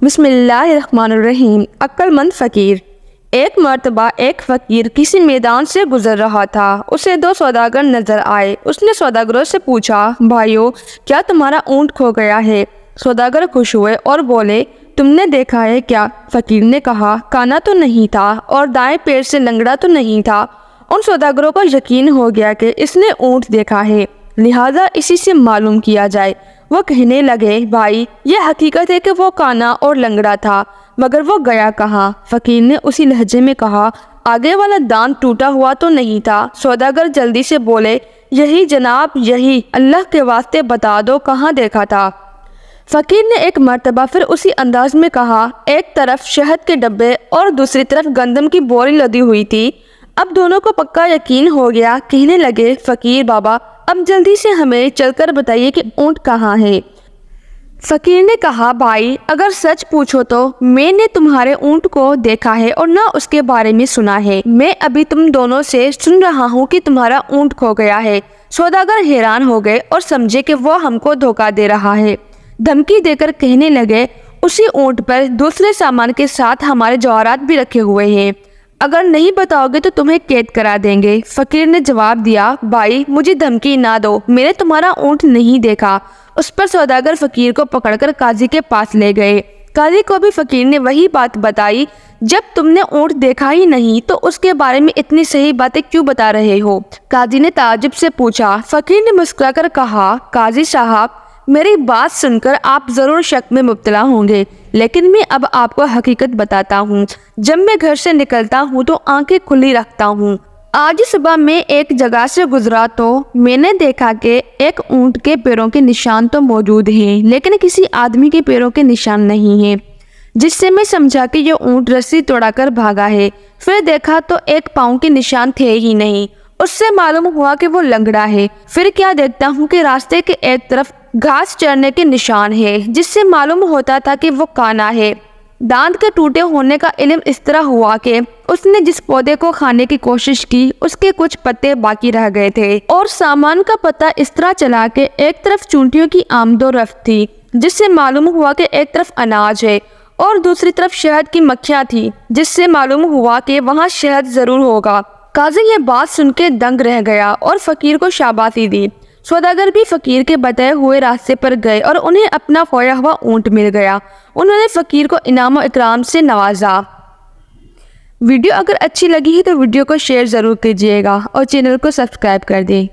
بسم اللہ الرحمن الرحیم۔ عقل مند فقیر۔ ایک مرتبہ ایک فقیر کسی میدان سے گزر رہا تھا۔ اسے دو سوداگر نظر آئے۔ اس نے سوداگروں سے پوچھا، بھائیو کیا تمہارا اونٹ کھو گیا ہے؟ سوداگر خوش ہوئے اور بولے، تم نے دیکھا ہے کیا؟ فقیر نے کہا، کانا تو نہیں تھا اور دائیں پیر سے لنگڑا تو نہیں تھا۔ ان سوداگروں کو یقین ہو گیا کہ اس نے اونٹ دیکھا ہے، لہٰذا اسی سے معلوم کیا جائے۔ وہ کہنے لگے، بھائی یہ حقیقت ہے کہ وہ کانا اور لنگڑا تھا، مگر وہ گیا کہاں؟ فقیر نے اسی لہجے میں کہا، آگے والا دانت ٹوٹا ہوا تو نہیں تھا؟ سوداگر جلدی سے بولے، یہی جناب یہی، اللہ کے واسطے بتا دو کہاں دیکھا تھا؟ فقیر نے ایک مرتبہ پھر اسی انداز میں کہا، ایک طرف شہد کے ڈبے اور دوسری طرف گندم کی بوری لدی ہوئی تھی۔ اب دونوں کو پکا یقین ہو گیا۔ کہنے لگے، فقیر بابا اب جلدی سے ہمیں چل کر بتائیے کہ اونٹ کہاں ہے؟ فقیر نے کہا، بھائی اگر سچ پوچھو تو میں نے تمہارے اونٹ کو دیکھا ہے اور نہ اس کے بارے میں سنا ہے۔ میں ابھی تم دونوں سے سن رہا ہوں کہ تمہارا اونٹ کھو گیا ہے۔ سوداگر حیران ہو گئے اور سمجھے کہ وہ ہم کو دھوکہ دے رہا ہے۔ دھمکی دے کر کہنے لگے، اسی اونٹ پر دوسرے سامان کے ساتھ ہمارے جواہرات بھی رکھے ہوئے ہیں، اگر نہیں بتاؤ گے تو تمہیں قید کرا دیں گے۔ فقیر نے جواب دیا، بھائی مجھے دھمکی نہ دو، میں نے تمہارا اونٹ نہیں دیکھا۔ اس پر سوداگر فقیر کو پکڑ کر قاضی کے پاس لے گئے۔ قاضی کو بھی فقیر نے وہی بات بتائی، جب تم نے اونٹ دیکھا ہی نہیں تو اس کے بارے میں اتنی صحیح باتیں کیوں بتا رہے ہو؟ قاضی نے تعجب سے پوچھا۔ فقیر نے مسکرا کر کہا، قاضی صاحب میری بات سن کر آپ ضرور شک میں مبتلا ہوں گے، لیکن میں اب آپ کو حقیقت بتاتا ہوں۔ جب میں گھر سے نکلتا ہوں تو آنکھیں کھلی رکھتا ہوں۔ آج صبح میں ایک جگہ سے گزرا تو میں نے دیکھا کہ ایک اونٹ کے پیروں کے نشان تو موجود ہیں، لیکن کسی آدمی کے پیروں کے نشان نہیں ہیں، جس سے میں سمجھا کہ یہ اونٹ رسی توڑا کر بھاگا ہے۔ پھر دیکھا تو ایک پاؤں کے نشان تھے ہی نہیں، اس سے معلوم ہوا کہ وہ لنگڑا ہے۔ پھر کیا دیکھتا ہوں کہ راستے کے ایک طرف گھاس چرنے کے نشان ہے، جس سے معلوم ہوتا تھا کہ وہ کانا ہے۔ دانت کے ٹوٹے ہونے کا علم اس طرح ہوا کہ اس نے جس پودے کو کھانے کی کوشش کی اس کے کچھ پتے باقی رہ گئے تھے، اور سامان کا پتہ اس طرح چلا کہ ایک طرف چونٹیوں کی آمد و رفت تھی، جس سے معلوم ہوا کہ ایک طرف اناج ہے، اور دوسری طرف شہد کی مکھیاں تھی، جس سے معلوم ہوا کہ وہاں شہد ضرور ہوگا۔ قاضی یہ بات سن کے دنگ رہ گیا اور فقیر کو شاباشی دی۔ سوداگر بھی فقیر کے بتائے ہوئے راستے پر گئے اور انہیں اپنا کھویا ہوا اونٹ مل گیا۔ انہوں نے فقیر کو انعام و اکرام سے نوازا۔ ویڈیو اگر اچھی لگی ہے تو ویڈیو کو شیئر ضرور کیجیے گا اور چینل کو سبسکرائب کر دیں۔